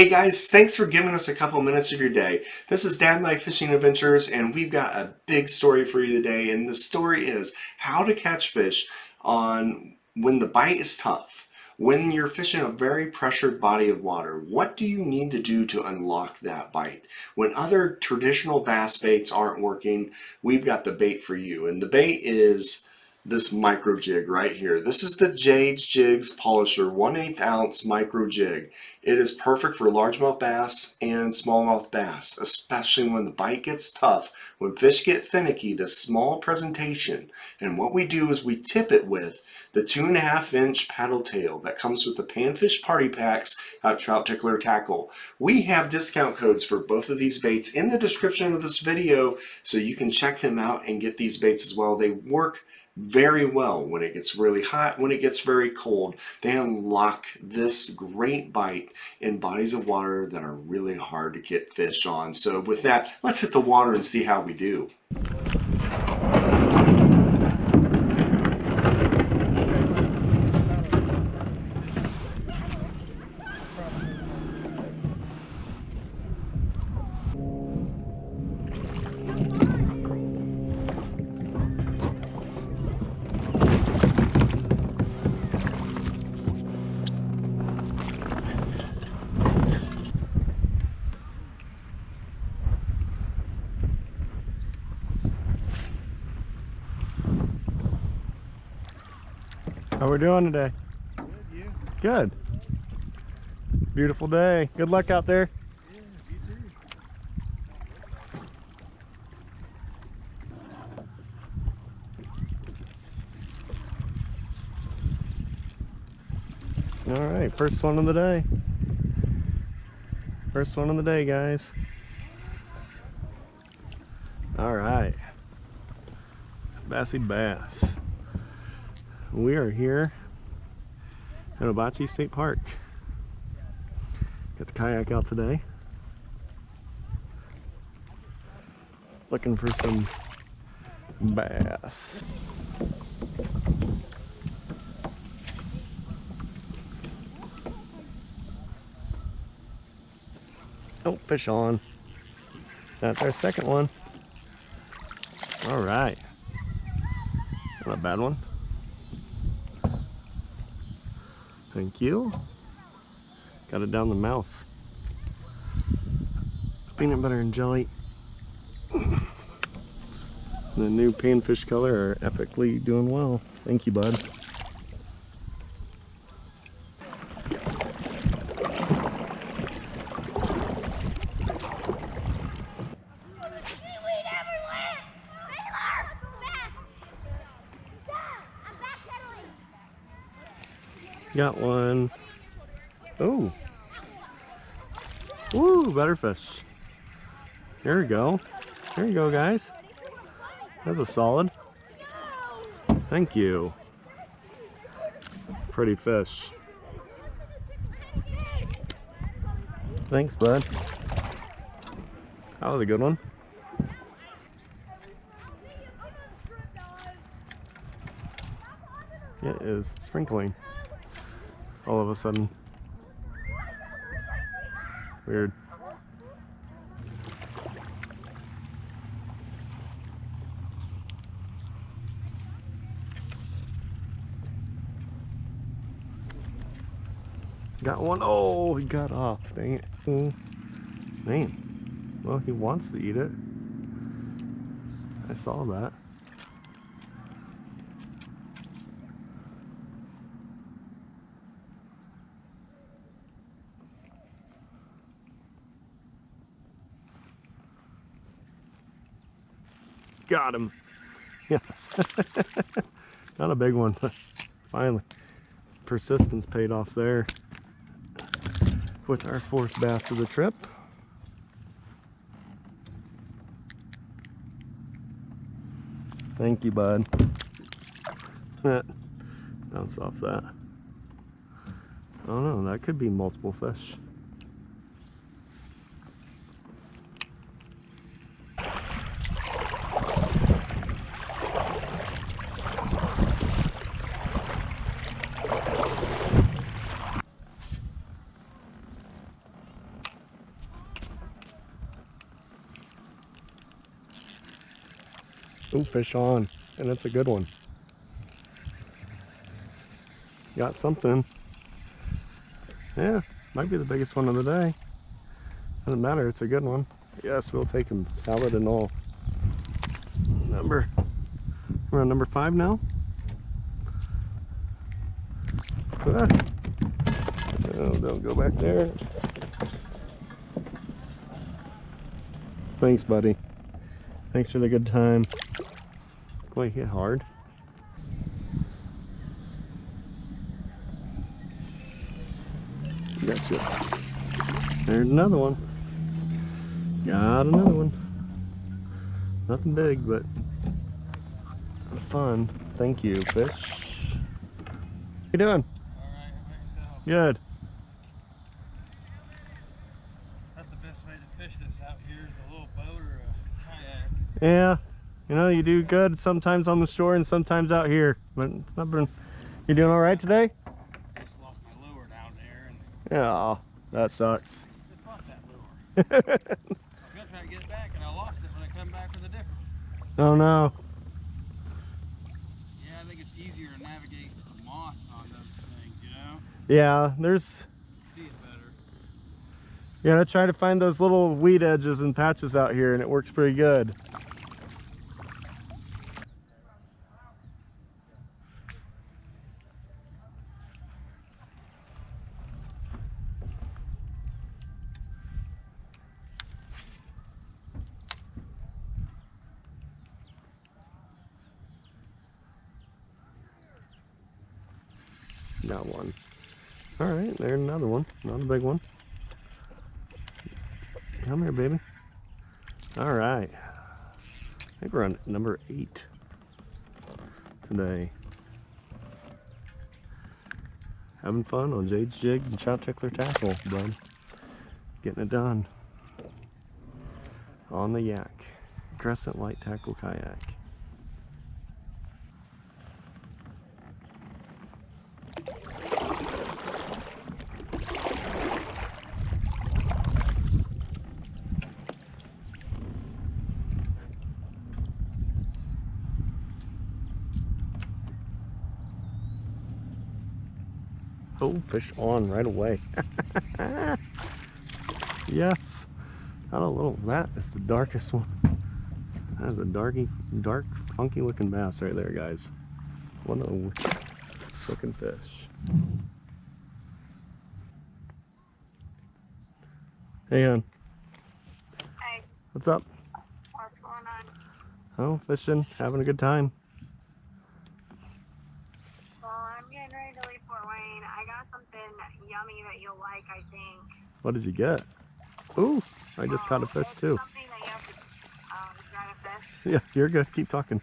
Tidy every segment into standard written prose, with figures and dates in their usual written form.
Hey guys, thanks for giving us a couple minutes of your day. This is Dad Life Fishing Adventures, and we've got a big story for you today. And the story is how to catch fish on when the bite is tough. When you're fishing a very pressured body of water, what do you need to do to unlock that bite? When other traditional bass baits aren't working, we've got the bait for you. And the bait is this micro jig right here. This is the Jades Jigs Polisher 1/8 ounce micro jig. It is perfect for largemouth bass and smallmouth bass, especially when the bite gets tough, when fish get finicky. This small presentation, and what we do is we tip it with the 2.5-inch paddle tail that comes with the Panfish party packs at Trout, Tickler, Tackle. We have discount codes for both of these baits in the description of this video, so you can check them out and get these baits as well. They work very well when it gets really hot, when it gets very cold. They unlock this great bite in bodies of water that are really hard to get fish on. So with that, let's hit the water and see how we do. How we doing today? Good, you? Good. Beautiful day. Good luck out there. Yeah, you too. All right, first one of the day. First one of the day, guys. All right. Bassy bass. We are here at Obachi State Park. Got the kayak out today. Looking for some bass. Oh, fish on. That's our second one. All right. Not a bad one. Thank you. Got it down the mouth. Peanut butter and jelly. The new panfish color are epically doing well. Thank you, bud. Got one. Oh. Woo, better fish. There we go. There you go, guys. That's a solid. Thank you. Pretty fish. Thanks, bud. That was a good one. It is sprinkling. All of a sudden. Weird. Got one. Oh, he got off. Dang it. Oh, man. Well, he wants to eat it. I saw that. Got him. Yes. Not a big one. Finally. Persistence paid off there with our fourth bass of the trip. Thank you, bud. Bounce off that. I don't know, that could be multiple fish. Ooh, fish on, and it's a good one. Got something. Yeah, might be the biggest one of the day. Doesn't matter, it's a good one. Yes, we'll take him, salad and all. We're on number 5 now. Ah. Oh, don't go back there. Thanks, buddy. Thanks for the good time. Boy, hit hard. Gotcha. There's another one. Got another one. Nothing big, but fun. Thank you, fish. How you doing? Alright, how about yourself? Good. That's the best way to fish this out here is a little boat or a kayak. Yeah. You know, you do good sometimes on the shore and sometimes out here. But it's not been... You doing alright today? Just lost my lure down there and Yeah, that sucks. just lost that lure. I was gonna try to get it back and I lost it when I come back with a different one. Oh no. Yeah, I think it's easier to navigate the moss on those things, you know? Yeah, there's... See it better. You gotta try to find those little weed edges and patches out here and it works pretty good. Got one. All right, there's another one. Not a big one. Come here, baby. All right. I think we're on number 8 today. Having fun on Jades, jigs, and trout, tickler, tackle, bud. Getting it done. On the Yak. Crescent light tackle kayak. Oh, fish on right away. Yes. Got a little, that is the darkest one. That is a dark, funky looking bass right there, guys. What a looking fish. Hey, hon. Hey, What's up? what's going on? Oh, fishing, having a good time. Well, I'm getting ready to leave Fort Wayne. I got something yummy that you'll like, I think. What did you get? Ooh, I just caught a fish It's too. something that you have to, try to fish. Yeah, you're good. Keep talking.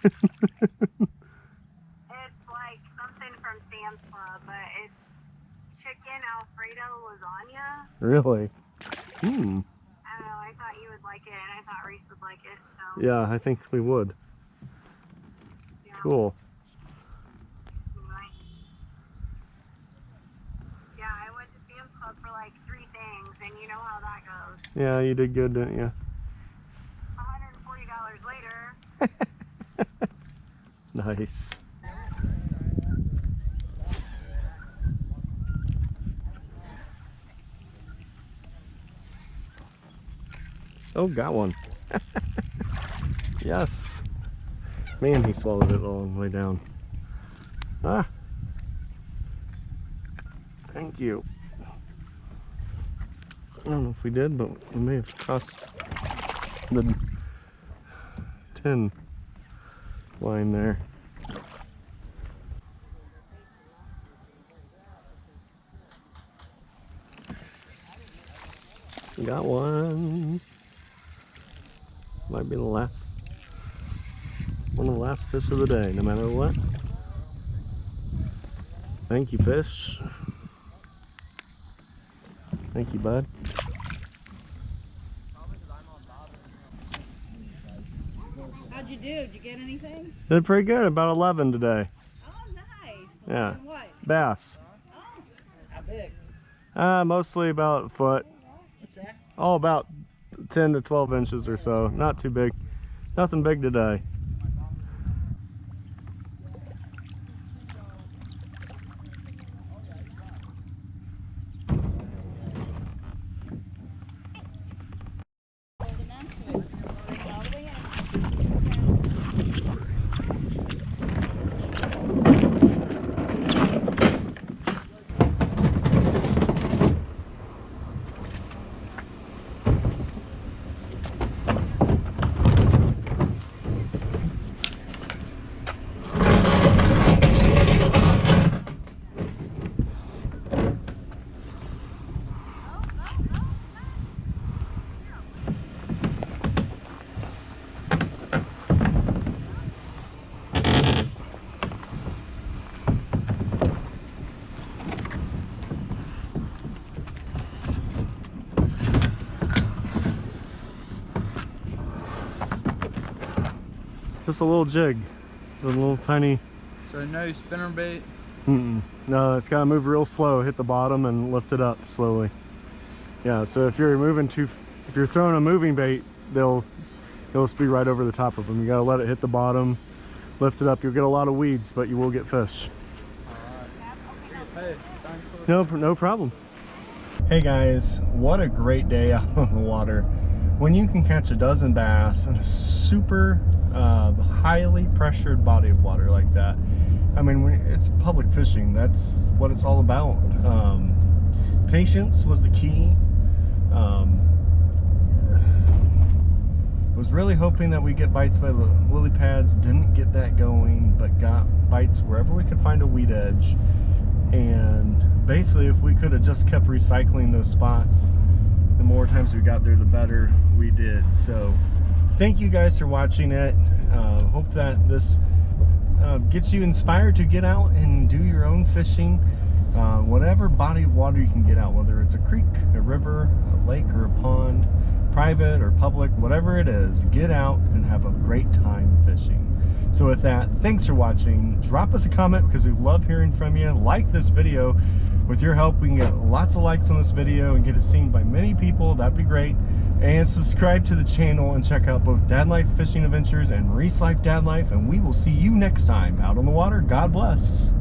It's like something from Sam's Club, but it's chicken Alfredo lasagna. Really? I don't know, I thought you would like it, and I thought Reese would like it, so. Yeah, I think we would. Yeah. Cool. Anyway. Yeah, I went to Sam's Club for like 3 things, and you know how that goes. Yeah, you did good, didn't you? $140 later. Nice. Oh, got one. Yes. Man, he swallowed it all the way down. Ah. Thank you. I don't know if we did, but we may have crossed the 10 line there. Got one. Might be the last, one of the last fish of the day, no matter what. Thank you, fish. Thank you, bud. How'd you do? Did you get anything? Did pretty good, about 11 today. Oh, nice. Yeah. And what? Bass. Oh, How big? Mostly about a foot. What's that? Oh, about 10 to 12 inches or so. Not too big. Nothing big today. Holding on to it. All the way in. Just a little jig. A little tiny. So no spinner bait. No, it's got to move real slow. Hit the bottom and lift it up slowly. Yeah, so if you're throwing a moving bait, it'll be right over the top of them. You got to let it hit the bottom, lift it up. You'll get a lot of weeds, but you will get fish. Hey, thanks for No problem. Hey guys, what a great day out on the water. When you can catch a dozen bass in a super highly pressured body of water like that. I mean, it's public fishing. That's what it's all about. Patience was the key. Was really hoping that we get bites by the lily pads. Didn't get that going, but got bites wherever we could find a weed edge. And basically, if we could have just kept recycling those spots, the more times we got there, the better we did. So thank you guys for watching it. Hope that this gets you inspired to get out and do your own fishing. Whatever body of water you can get out, whether it's a creek, a river, a lake, or a pond, private or public, whatever it is, get out and have a great time fishing. So with that, thanks for watching. Drop us a comment because we love hearing from you. Like this video. With your help, we can get lots of likes on this video and get it seen by many people. That'd be great. And subscribe to the channel and check out both Dad Life Fishing Adventures and Reese Life Dad Life. And we will see you next time out on the water. God bless.